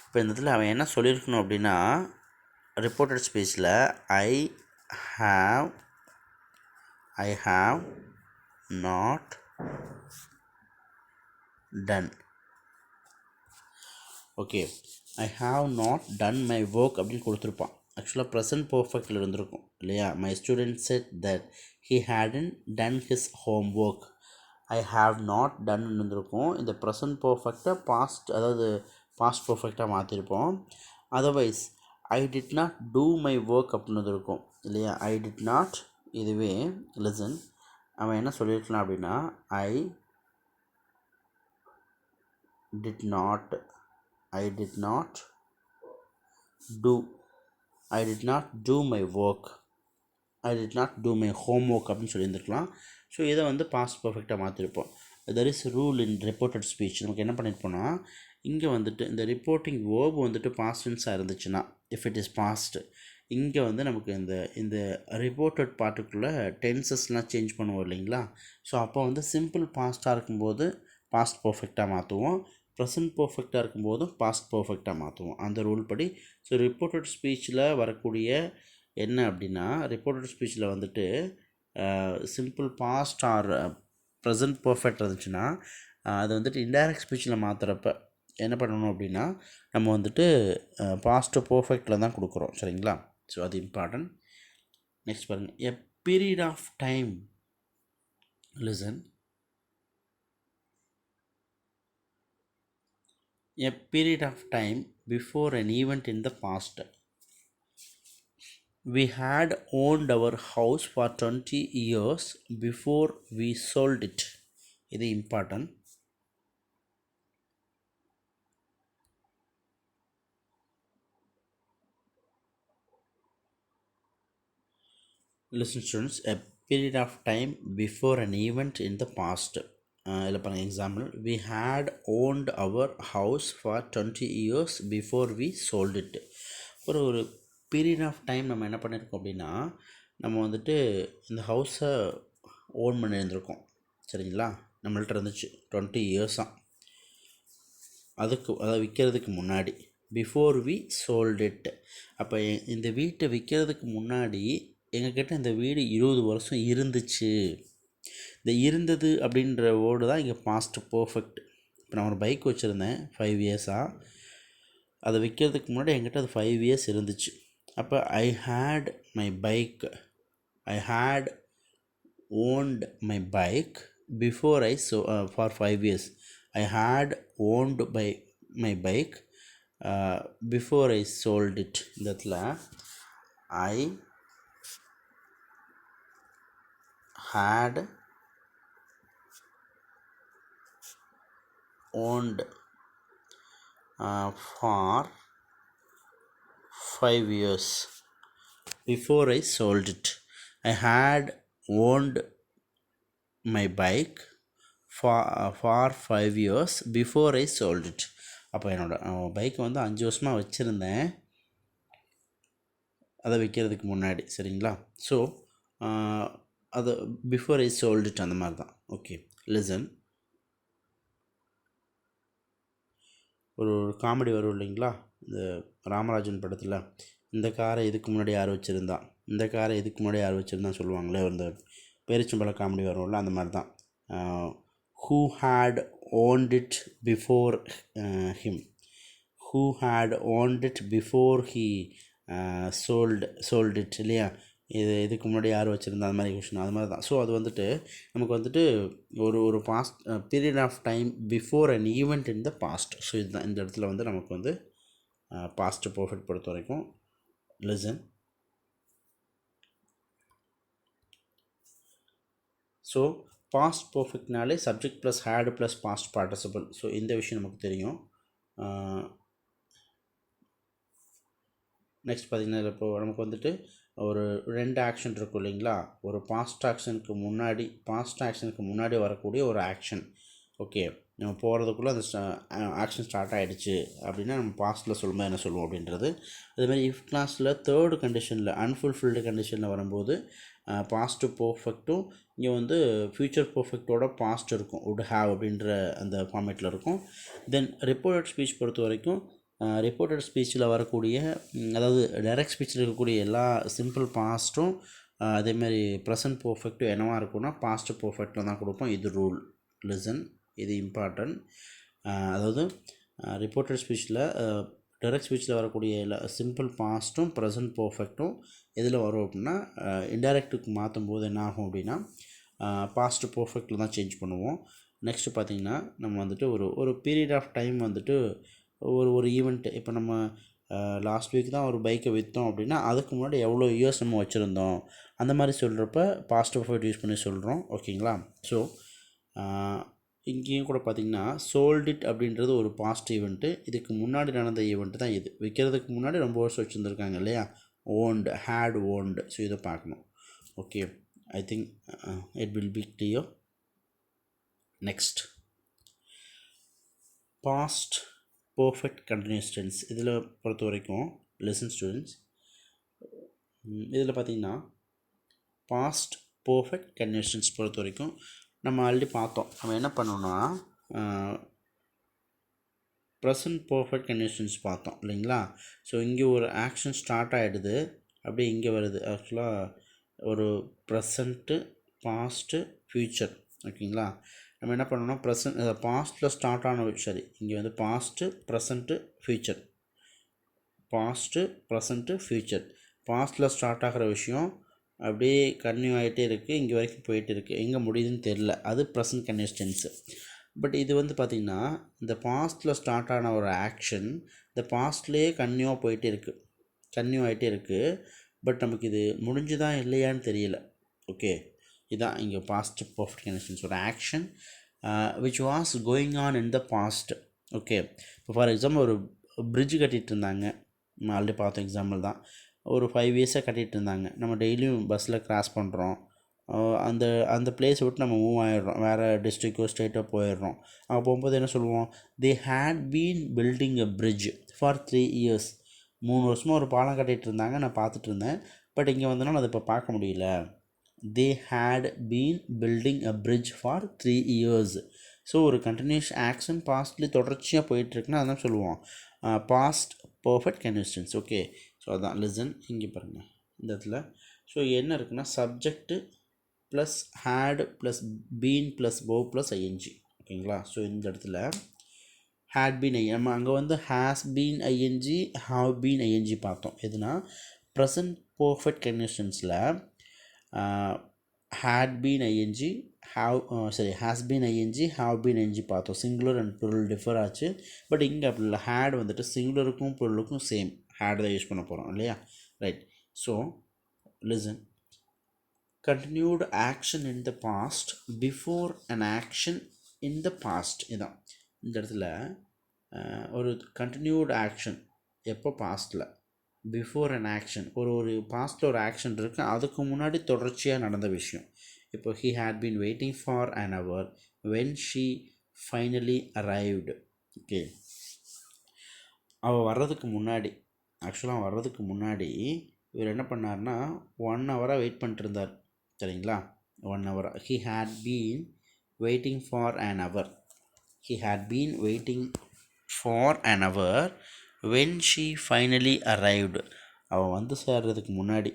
இப்போ இந்த இடத்துல அவன் என்ன சொல்லியிருக்கணும் அப்படின்னா, ரிப்போர்ட்டட் ஸ்பீச்சில் I have not done. Okay, I have not done my work அப்படின்னு கொடுத்துருப்பான். ஆக்சுவலாக ப்ரெசன்ட் பர்ஃபெக்டில் இருந்திருக்கும் இல்லையா. My student said that he hadn't done his home work, I have not done இருந்திருக்கும். இந்த ப்ரெசன்ட் பர்ஃபெக்டாக பாஸ்ட், அதாவது பாஸ்ட் பர்ஃபெக்டாக மாற்றிருப்போம். Otherwise I did not do my work அப்படின்னு இருக்கும் இல்லையா. ஐ டிட் நாட், இதுவே லிசன், அவன் என்ன சொல்லியிருக்கலாம் அப்படின்னா, I did not do my work, I did not do my home work அப்படின்னு சொல்லியிருந்துருக்கலாம். ஸோ இதை வந்து பாஸ்ட் பர்ஃபெக்டாக மாற்றிருப்போம். There is rule in reported speech. நமக்கு என்ன பண்ணியிருப்போம்னா, இங்கே வந்துட்டு இந்த ரிப்போர்ட்டிங் வேர்ப் வந்துட்டு பாஸ்ட் டென்ஸாக இருந்துச்சுன்னா, இஃப் இட் இஸ் பாஸ்ட், இங்கே வந்து நமக்கு இந்த ரிப்போர்ட்டட் பார்ட்டுக்குள்ளே டென்சஸ்லாம் சேஞ்ச் பண்ணுவோம் இல்லைங்களா. ஸோ அப்போ வந்து சிம்பிள் பாஸ்ட்டாக இருக்கும்போது பாஸ்ட் பர்ஃபெக்டாக மாற்றுவோம், ப்ரெசன்ட் பர்ஃபெக்டாக இருக்கும்போதும் பாஸ்ட் பர்ஃபெக்டாக மாற்றுவோம், அந்த ரூல் படி. ஸோ ரிப்போர்ட்டட் ஸ்பீச்சில் வரக்கூடிய என்ன அப்படின்னா, ரிப்போர்ட்டட் ஸ்பீச்சில் வந்துட்டு simple past or present perfect இருந்துச்சுன்னா, அது வந்துட்டு இன்டைரக்ட் ஸ்பீச்சில் மாற்றுறப்ப என்ன பண்ணணும் அப்படின்னா, நம்ம வந்துட்டு பாஸ்ட்டு பர்ஃபெக்டில் தான் கொடுக்குறோம், சரிங்களா. ஸோ அது இம்பார்ட்டன்ட். நெக்ஸ்ட் பாருங்கள், a period of time, listen, a period of time before an event in the past. We had owned our house for 20 years before we sold it. இது important. Listen students, a period of time before an event in the past. இதில் பாருங்க example, we had owned our house for 20 years before we sold it. ஒரு period of time நம்ம என்ன பண்ணியிருக்கோம் அப்படின்னா, நம்ம வந்துட்டு இந்த ஹவுஸை ஓன் பண்ணியிருந்திருக்கோம். சரிங்களா, நம்மள்ட்ட இருந்துச்சு 20 இயர்ஸாக. அதை விற்கிறதுக்கு முன்னாடி, பிஃபோர் வி சோல்ட் இட். அப்போ இந்த வீட்டை விற்கிறதுக்கு முன்னாடி எங்ககிட்ட இந்த வீடு 20 வருஷம் இருந்துச்சு. இந்த இருந்தது அப்படின்ற வேர்டு தான் இங்கே பாஸ்ட் பர்ஃபெக்ட். இப்போ நான் ஒரு பைக் வச்சுருந்தேன் 5 இயர்ஸாக. அதை விற்கிறதுக்கு முன்னாடி என்கிட்ட அது 5 இயர்ஸ் இருந்துச்சு. அப்போ I had my bike, I had owned my bike before for 5 years. I had owned my bike before I sold it. இந்த இடத்துல ஐ had owned for 5 years before I sold it. I had owned my bike for 5 years before I sold it. அப்போ என்னோடய பைக்கை வந்து 5 வருஷமாக வச்சுருந்தேன் அதை விற்கிறதுக்கு முன்னாடி. சரிங்களா, ஸோ அது பிஃபோர் ஐ சோல்ட் இட் அந்த மாதிரி தான். Okay, listen. ஒரு காமெடி வரும் இல்லைங்களா, இந்த ராமராஜன் படத்தில், இந்த காரை இதுக்கு முன்னாடி யார் வச்சுருந்தா, இந்த காரை இதுக்கு முன்னாடி யார் வச்சுருந்தான்னு சொல்லுவாங்களே, இந்த பேரிச்சம்பழ காமெடி வரும்ல, அந்த மாதிரி தான். Who had owned it before him, who had owned it before he sold it இல்லையா. இதுக்கு முன்னாடி யார் வச்சுருந்தா, அது மாதிரி கொஷின், அது மாதிரி தான். ஸோ அது வந்துட்டு நமக்கு வந்துட்டு ஒரு past period of time before an event in the past. So இதுதான் இந்த இடத்துல வந்து நமக்கு வந்து பாஸ்ட் பர்ஃபெக்ட் பொறுத்த வரைக்கும். லிசன். ஸோ பாஸ்ட் பர்ஃபெக்ட்னாலே subject plus had plus past participle. So இந்த விஷயம் நமக்கு தெரியும். நெக்ஸ்ட் பார்த்திங்கன்னா, இப்போது நமக்கு வந்துட்டு ஒரு 2 ஆக்ஷன் இருக்கும் இல்லைங்களா. ஒரு பாஸ்ட் ஆக்ஷனுக்கு முன்னாடி வரக்கூடிய ஒரு ஆக்ஷன். ஓகே, நம்ம போகிறதுக்குள்ளே அந்த ஆக்ஷன் ஸ்டார்ட் ஆகிடுச்சு அப்படின்னா நம்ம பாஸ்ட்டில் சொல்லும்போது என்ன சொல்லுவோம் அப்படின்றது. அதேமாதிரி இஃப் கிளாஸில் தேர்டு கண்டிஷனில் அன்ஃபுல்ஃபில்டு கண்டிஷனில் வரும்போது பாஸ்ட்டு பர்ஃபெக்ட்டும் இங்கே வந்து ஃப்யூச்சர் பர்ஃபெக்டோட பாஸ்ட் இருக்கும், வுட் ஹேவ் அப்படின்ற அந்த ஃபார்மேட்டில் இருக்கும். தென் ரிப்போர்ட்டட் ஸ்பீச் பொறுத்த வரைக்கும் ரிப்போர்ட்டட் ஸ்பீச்சில் வரக்கூடிய, அதாவது டைரக்ட் ஸ்பீச்சில் இருக்கக்கூடிய எல்லா சிம்பிள் பாஸ்ட்டும் அதேமாதிரி ப்ரெசன்ட் பர்ஃபெக்ட்டும் என்னவாக இருக்கும்னா பாஸ்ட் பர்ஃபெக்டில் தான் கொடுப்போம். இது ரூல். லிசன், இது இம்பார்ட்டன்ட். அதாவது ரிப்போர்ட்டட் ஸ்பீச்சில் டைரக்ட் ஸ்பீச்சில் வரக்கூடிய எல்லா சிம்பிள் பாஸ்ட்டும் ப்ரெசன்ட் பர்ஃபெக்ட்டும் எதில் வரும் அப்படின்னா இன்டைரக்ட்டுக்கு மாற்றும் போது என்ன ஆகும் அப்படின்னா பாஸ்ட் பர்ஃபெக்டில் தான் சேஞ்ச் பண்ணுவோம். நெக்ஸ்ட்டு பார்த்திங்கன்னா, நம்ம வந்துட்டு ஒரு பீரியட் ஆஃப் டைம் வந்துட்டு ஒரு ஈவெண்ட்டு, இப்போ நம்ம லாஸ்ட் வீக் தான் ஒரு பைக்கை விற்றோம் அப்படின்னா அதுக்கு முன்னாடி எவ்வளோ இயர்ஸ் நம்ம வச்சுருந்தோம் அந்த மாதிரி சொல்கிறப்ப பாஸ்ட் பர்ஃபெக்ட் யூஸ் பண்ணி சொல்கிறோம். ஓகேங்களா, ஸோ இங்கேயும் கூட பார்த்திங்கன்னா சோல்ட் இட் அப்படின்றது ஒரு பாஸ்ட் ஈவெண்ட்டு. இதுக்கு முன்னாடி நடந்த ஈவெண்ட்டு தான் இது. விற்கிறதுக்கு முன்னாடி ரொம்ப வருஷம் வச்சுருந்துருக்காங்க இல்லையா. Owned, had owned. ஸோ இதை பார்க்கணும். Okay, I think it will be clear. Next, past perfect continuous tense. இதில் பொறுத்த வரைக்கும் லிசன் ஸ்டூடெண்ட்ஸ், இதில் பார்த்திங்கன்னா பாஸ்ட் பர்ஃபெக்ட் கண்டினியூஸ் டென்ஸ் பொறுத்த வரைக்கும் நம்ம ஆல்ரெடி பார்த்தோம். நம்ம என்ன பண்ணோம்னா ப்ரெசன்ட் பர்ஃபெக்ட் கண்டினியூஸ் டென்ஸ் பார்த்தோம் இல்லைங்களா. ஸோ இங்கே ஒரு ஆக்ஷன் ஸ்டார்ட் ஆகிடுது, அப்படியே இங்கே வருது. ஆக்சுவலாக ஒரு ப்ரெசண்ட்டு, பாஸ்ட்டு, ஃப்யூச்சர். ஓகேங்களா, நம்ம என்ன பண்ணோம்னா பாஸ்ட்டில் ஸ்டார்ட் ஆன, சரி, இங்கே வந்து past, present, future, past, present, future. பாஸ்ட்டில் ஸ்டார்ட் ஆகிற விஷயம் அப்படியே கன்டினியூ ஆகிட்டே இருக்குது, இங்கே வரைக்கும் போயிட்டு இருக்குது, எங்கே முடியுதுன்னு தெரில, அது ப்ரெசன்ட் கண்டினியூஸ் டென்ஸு. பட் இது வந்து பார்த்திங்கன்னா இந்த பாஸ்ட்டில் ஸ்டார்ட் ஆன ஒரு ஆக்ஷன் இந்த பாஸ்ட்லேயே கன்டினியூவாக போயிட்டே இருக்குது. பட் நமக்கு இது முடிஞ்சுதான் இல்லையான்னு தெரியல. ஓகே, இதுதான் இங்கே பாஸ்ட் பர்ஃபெக்ட் கண்டினியூஸ் ஒரு action which was going on in the past. Okay, இப்போ ஃபார் எக்ஸாம்பிள் ஒரு பிரிட்ஜ் கட்டிகிட்டு இருந்தாங்க, ஆல்ரெடி பார்த்த எக்ஸாம்பிள் தான். ஒரு 5 இயர்ஸாக கட்டிகிட்டு இருந்தாங்க. நம்ம டெய்லியும் பஸ்ஸில் கிராஸ் பண்ணுறோம். அந்த அந்த பிளேஸை விட்டு நம்ம மூவ் ஆகிடுறோம், வேறு டிஸ்ட்ரிக்கோ ஸ்டேட்டோ போயிடுறோம். அங்கே போகும்போது என்ன சொல்லுவோம், they had been building a bridge for 3 years. 3 வருஷமாக ஒரு பாலம் கட்டிகிட்டு இருந்தாங்க, நான் பார்த்துட்டு இருந்தேன். பட் இங்கே வந்தோன்னா அதை இப்போ பார்க்க முடியல. They had been building a bridge for 3 years. So ஒரு கண்டினியூஸ் ஆக்ஷன் பாஸ்ட்லி தொடர்ச்சியாக போயிட்டுருக்குன்னா அதான் சொல்லுவோம் past perfect continuous. Okay, so அதான் லிசன். இங்கே பாருங்கள் இந்த இடத்துல. ஸோ என்ன இருக்குன்னா subject plus had plus been plus verb plus ING. ஓகேங்களா? ஸோ இந்த இடத்துல ஹேட் பீன் நம்ம அங்கே வந்து has been ING have been ING பார்த்தோம். எதுனா ப்ரெசன்ட் பர்ஃபெக்ட் கன்டினியூஸில் had been ing have has been ing have been ing பார்த்தோம். சிங்குலர் அண்ட் ப்ளூரல் டிஃபர் ஆச்சு. பட் இங்கே அப்படி இல்லை, ஹேட் வந்துட்டு சிங்குலருக்கும் ப்ளூரலுக்கும் சேம் ஹேட் தான் யூஸ் பண்ண போகிறோம் இல்லையா? Right. So listen. continued action in the past before an action in the past. இதான் இந்த இடத்துல ஒரு continued action எப்போ பாஸ்டில், பிஃபோர் அன் ஆக்ஷன், ஒரு பாஸ்டில் ஒரு ஆக்ஷன் இருக்குது, அதுக்கு முன்னாடி தொடர்ச்சியாக நடந்த விஷயம். இப்போ he had been waiting for an hour when she finally arrived. Okay, அவள் வர்றதுக்கு முன்னாடி, ஆக்சுவலாக வர்றதுக்கு முன்னாடி இவர் என்ன பண்ணார்னா 1 ஹவராக வெயிட் பண்ணிட்டு இருந்தார். சரிங்களா? 1 hour. He had been waiting for an hour. He had been waiting for an hour when she finally arrived. அவள் வந்து சேர்றதுக்கு முன்னாடி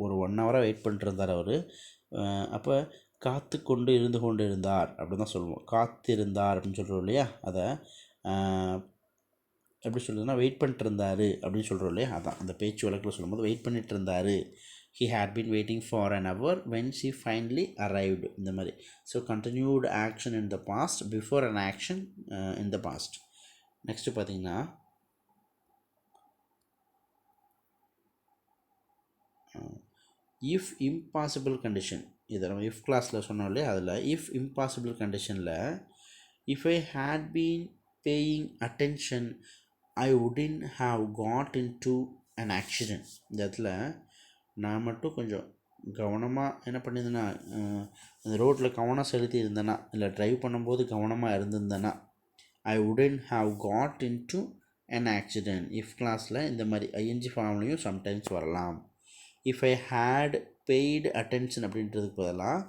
ஒரு 1 ஹவராக வெயிட் பண்ணிட்டுருந்தார் அவர். அப்போ காத்து கொண்டு இருந்து கொண்டு இருந்தார் அப்படி தான் சொல்லுவோம். காத்திருந்தார் அப்படின்னு சொல்கிறோம் இல்லையா? அதை எப்படி சொல்கிறதுனா வெயிட் பண்ணிட்டு இருந்தார் அப்படின்னு சொல்கிறோம் இல்லையா? அதான் அந்த பேச்சு வழக்கில் சொல்லும்போது வெயிட் பண்ணிட்டு இருந்தார். he had been waiting for an hour when she finally arrived. இந்த மாதிரி. So continued action in the past before an action in the past. Next பார்த்தீங்கன்னா இஃப் இம்பாசிபிள் கண்டிஷன். இதை நம்ம இஃப் கிளாஸில் சொன்னோம் இல்லையா? அதில் இஃப் இம்பாசிபிள் கண்டிஷனில் if I had been paying attention I wouldn't have got in to an accident. இந்த இடத்துல நான் மட்டும் கொஞ்சம் கவனமாக என்ன பண்ணியிருந்தேன்னா, அந்த ரோட்டில் கவனம் செலுத்தி இருந்தேன்னா, இல்லை ட்ரைவ் பண்ணும்போது கவனமாக இருந்திருந்தேன்னா I wouldn't have got in to an accident. If கிளாஸில் இந்த மாதிரி ஐஎன்ஜி ஃபார்ம்லேயும் சம்டைம்ஸ் வரலாம். If I had paid attention அப்படின்றதுக்கு பதிலாக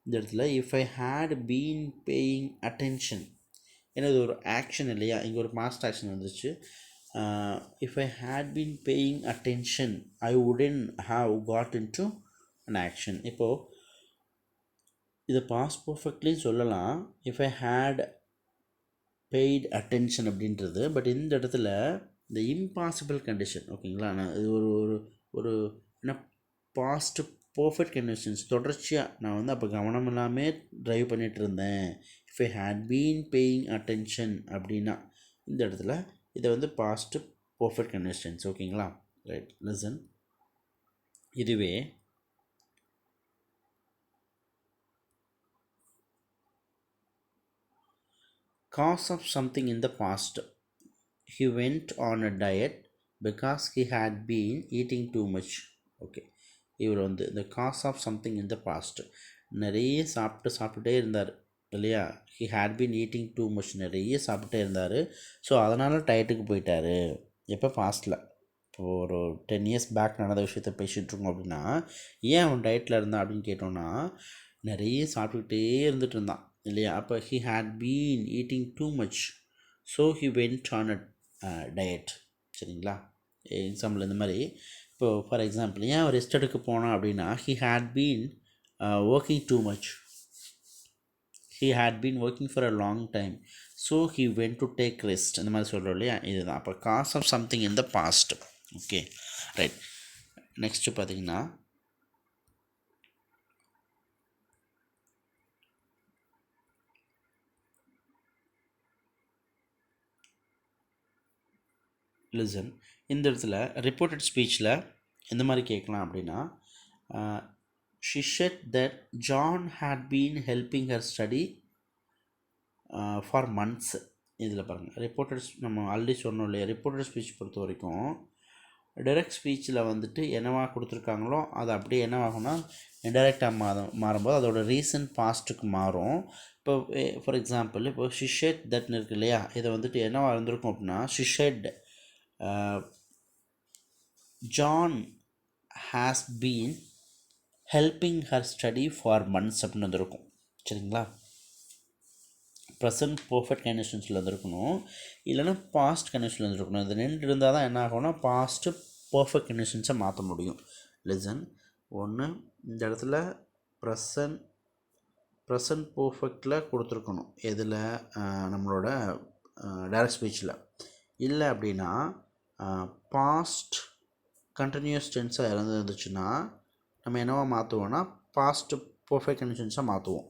இந்த இடத்துல if I had been paying attention. ஏன்னா இது ஒரு ஆக்ஷன் இல்லையா? இங்கே ஒரு பாஸ்ட் ஆக்ஷன் வந்துச்சு. If I had been paying attention I wouldn't have got in to an action. இப்போது இதை பாஸ்ட் பர்ஃபெக்ட்லியும் சொல்லலாம் if I had paid attention அப்படின்றது. பட் இந்த இடத்துல இந்த இம்பாசிபிள் கண்டிஷன். ஓகேங்களா? நான் இது ஒரு ஒரு ஒரு என்ன பாஸ்ட் பர்ஃபெக்ட் கண்டிஷன்ஸ் தொடர்ச்சியாக நான் வந்து அப்போ கவனம் இல்லாமல் ட்ரைவ் பண்ணிகிட்டு இருந்தேன். If I had been paying attention அப்படின்னா இந்த இடத்துல இதை வந்து பாஸ்ட் பர்ஃபெக்ட் கண்டிஷன்ஸ். ஓகேங்களா? ரைட். லிசன். இதுவே cause of something in the past. He went on a diet because he had been eating too much. Okay, இவர் வந்து the cause of something in the past நிறைய சாப்பிட்டுட்டே இருந்தார் இல்லையா? he had been eating too much, நிறைய சாப்பிட்டே இருந்தார். So அதனால் டயட்டுக்கு போயிட்டார். எப்போ? பாஸ்ட்டில். இப்போ ஒரு 10 இயர்ஸ் பேக் நடந்த விஷயத்த பேசிகிட்ருக்கோம். அப்படின்னா ஏன் அவன் டயட்டில் இருந்தான் அப்படின்னு கேட்டோன்னா, நிறைய சாப்பிட்டுக்கிட்டே இருந்துகிட்டு இருந்தான் இல்லையா? அப்போ he had been eating too much so he went on a diet. சரிங்களா? எக்ஸாம்பிள் இந்த மாதிரி. இப்போது ஃபார் எக்ஸாம்பிள் ஏன் அவர் ரெஸ்ட் எடுக்க போனான் அப்படின்னா he had been working too much. he had been working for a long time so he went to take rest. இந்த மாதிரி சொல்கிறோம் இல்லையா? இதுதான் அப்போ cause of something in the past. Okay, right. Next பார்த்தீங்கன்னா லிசன். இந்த இடத்துல ரிப்போர்ட்டட் ஸ்பீச்சில் எந்த மாதிரி கேட்கலாம் அப்படின்னா she said that John had been helping her study for months. இதில் பாருங்கள் ரிப்போர்ட்டட் நம்ம ஆல்ரெடி சொன்னோம் இல்லையா? ரிப்போர்ட்டட் ஸ்பீச் பொறுத்த வரைக்கும் டைரக்ட் ஸ்பீச்சில் வந்துட்டு என்னவா கொடுத்துருக்காங்களோ அது அப்படியே என்னவாகும்னா இன்டைரக்டாக மாறும்போது அதோட ரீசன்ட் பாஸ்ட்டுக்கு மாறும். இப்போ ஃபார் எக்ஸாம்பிள் இப்போ ஷிஷெட் தட்னு இருக்கு இல்லையா, இதை வந்துட்டு என்னவா இருந்திருக்கும் அப்படின்னா she said John has been helping her study for months அப்படின்னு வந்திருக்கும். சரிங்களா, ப்ரெசன்ட் பர்ஃபெக்ட் கண்டிஷன்ஸில் இருந்திருக்கணும், இல்லைன்னா பாஸ்ட் கண்டிஷனில் இருந்திருக்கணும். இது ரெண்டு இருந்தால் தான் என்ன ஆகும்னா பாஸ்ட்டு பர்ஃபெக்ட் கண்டிஷன்ஸை மாற்ற முடியும். லிசன், ஒன்று இந்த இடத்துல ப்ரெசன்ட் பர்ஃபெக்டில் கொடுத்துருக்கணும், எதில் நம்மளோட டைரக்ட் ஸ்பீச்சில். இல்லை அப்படின்னா பாஸ்ட் கண்டினியூஸ் டென்ஸாக இருந்துச்சுன்னா நம்ம என்னவா மாற்றுவோம்னா பாஸ்ட் பர்ஃபெக்ட் கண்டிஷன்ஸாக மாற்றுவோம்.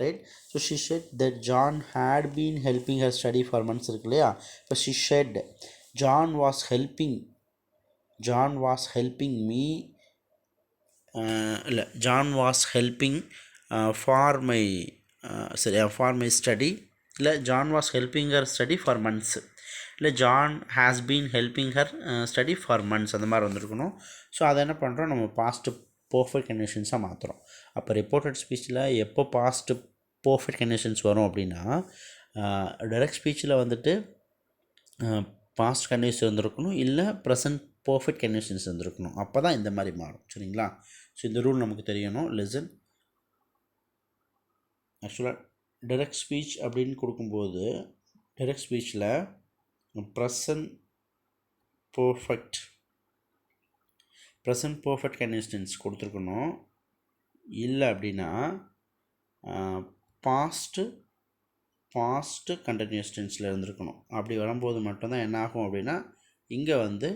Right, so she said that John had been helping her study for months இருக்கு இல்லையா. இப்போ she said John was helping me, இல்லை John was helping for my for my study, இல்லை John was helping her study for months, இல்லை John has been helping her study for months, அந்த மாதிரி வந்திருக்கணும். So அதை என்ன பண்ணுறோம், நம்ம பாஸ்ட்டு பர்ஃபெக்ட் கண்டிஷன்ஸாக மாற்றுறோம். அப்போ ரிப்போர்ட்டட் ஸ்பீச்சில் எப்போ பாஸ்ட்டு பர்ஃபெக்ட் கண்டிஷன்ஸ் வரும் அப்படின்னா டைரக்ட் ஸ்பீச்சில் வந்துட்டு பாஸ்ட் கண்டிஷன்ஸ் இருந்திருக்கணும், இல்லை ப்ரெசன்ட் பர்ஃபெக்ட் கண்டிஷன்ஸ் இருந்திருக்கணும். அப்போ தான் இந்த மாதிரி மாறும். சரிங்களா, ஸோ இந்த ரூல் நமக்கு தெரியணும். லிசன், ஆக்சுவலாக டைரக்ட் ஸ்பீச் அப்படின்னு கொடுக்கும்போது டைரக்ட் ஸ்பீச்சில் ப்ரெசன்ட் பர்ஃபெக்ட் கண்டிஷன்ஸ் கொடுத்துருக்கணும், இல்லை அப்படின்னா பாஸ்ட்டு கண்டினியூஸ் டென்ஸில் இருந்திருக்கணும். அப்படி வரும்போது மட்டும்தான் என்ன ஆகும் அப்படின்னா இங்கே வந்து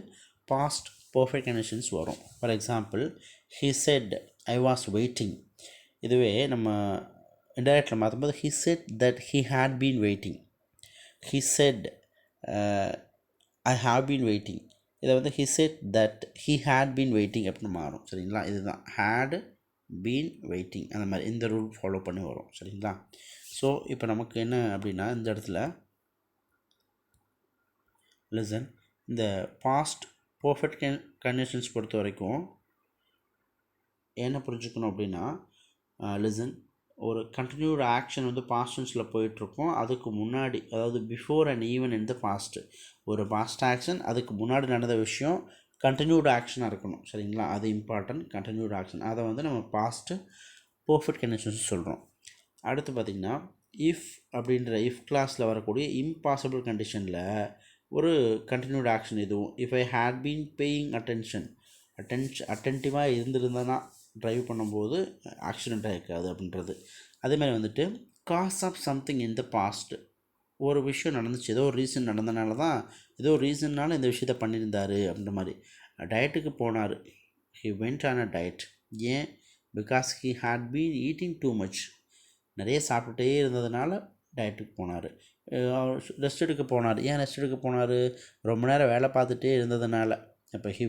பாஸ்ட் பர்ஃபெக்ட் கண்டிஷன்ஸ் வரும். For example, he said I was waiting, இதுவே நம்ம இன்டைரக்டில் மாற்றும்போது he said that he had been waiting, he said I have been waiting, இதை வந்து he said that he had been waiting அப்படின்னு மாறும். சரிங்களா, இதுதான் ஹேட் பீன் வெயிட்டிங், அந்த மாதிரி இந்த ரூல் ஃபாலோ பண்ணி வரும். சரிங்களா, ஸோ இப்போ நமக்கு என்ன அப்படின்னா இந்த இடத்துல லிசன், இந்த பாஸ்ட் பர்ஃபெக்ட் கண்டிஷன்ஸ் பொறுத்த வரைக்கும் என்ன புரிஞ்சுக்கணும் அப்படின்னா லிசன், ஒரு கண்டினியூட் ஆக்ஷன் வந்து பாஸ்ட் டென்ஸில் போயிட்டுருக்கோம், அதுக்கு முன்னாடி, அதாவது before and even in the past, ஒரு பாஸ்ட் ஆக்ஷன் அதுக்கு முன்னாடி நடந்த விஷயம் கண்டினியூட் ஆக்ஷனாக இருக்கணும். சரிங்களா, அது இம்பார்ட்டன்ட். கண்டினியூட் ஆக்ஷன் அதை வந்து நம்ம பாஸ்ட்டு பர்ஃபெக்ட் கண்டிஷன்ஸ் சொல்கிறோம். அடுத்து பார்த்திங்கன்னா இஃப் அப்படின்ற இஃப் கிளாஸில் வரக்கூடிய இம்பாசிபிள் கண்டிஷனில் ஒரு கண்டினியூட் ஆக்ஷன் இதுவும், if I had been paying அட்டென்டிவாக இருந்திருந்தேன்னா ட்ரைவ் பண்ணும்போது ஆக்சிடெண்ட் ஆகிருக்காது அப்படின்றது. அதேமாதிரி வந்துட்டு cause of something in the past, ஒரு விஷயம் நடந்துச்சு, ஏதோ ஒரு ரீசன் நடந்தனால தான், ஏதோ ஒரு ரீசன்னால இந்த விஷயத்த பண்ணியிருந்தார் அப்படின்ற மாதிரி. டயட்டுக்கு போனார், he went on a diet, ஏன், because he had been eating too much, நிறைய சாப்பிட்டுட்டே இருந்ததுனால டயட்டுக்கு போனார். ரெஸ்ட் எடுக்க போனார், ஏன் ரெஸ்ட் எடுக்க போனார், ரொம்ப நேரம் வேலை பார்த்துட்டே இருந்ததுனால. இப்போ he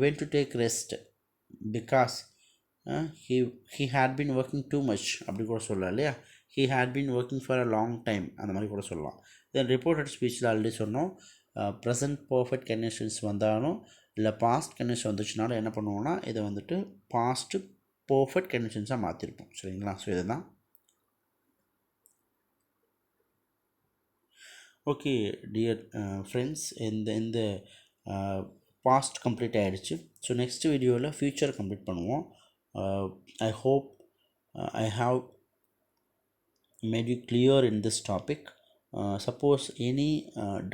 went to take rest because he had been working too much அப்படி கூட சொல்லலாம் இல்லையா. he had been working for a long time அந்த மாதிரி கூட சொல்லலாம். தென் ரிப்போர்ட்டட் ஸ்பீச்சில் ஆல்ரெடி சொன்னோம், ப்ரெசன்ட் பர்ஃபெக்ட் கண்டிஷன்ஸ் வந்தாலும் இல்லை பாஸ்ட் கண்டிஷன் வந்துச்சுனாலும் என்ன பண்ணுவோம்னா இதை வந்துட்டு பாஸ்ட்டு பர்ஃபெக்ட் கண்டிஷன்ஸாக மாற்றிருப்போம். சரிங்களா, ஸோ இதுதான். ஓகே டியர் ஃப்ரெண்ட்ஸ், இந்த பாஸ்ட் கம்ப்ளீட் ஆகிடுச்சு. ஸோ நெக்ஸ்ட் வீடியோவில் ஃப்யூச்சர் கம்ப்ளீட் பண்ணுவோம். I hope I have made you clear in this topic. Suppose any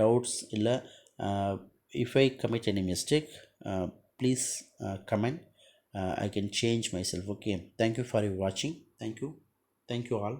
doubts illa if I commit any mistake, please comment. I can change myself. Okay, thank you for your watching. Thank you all.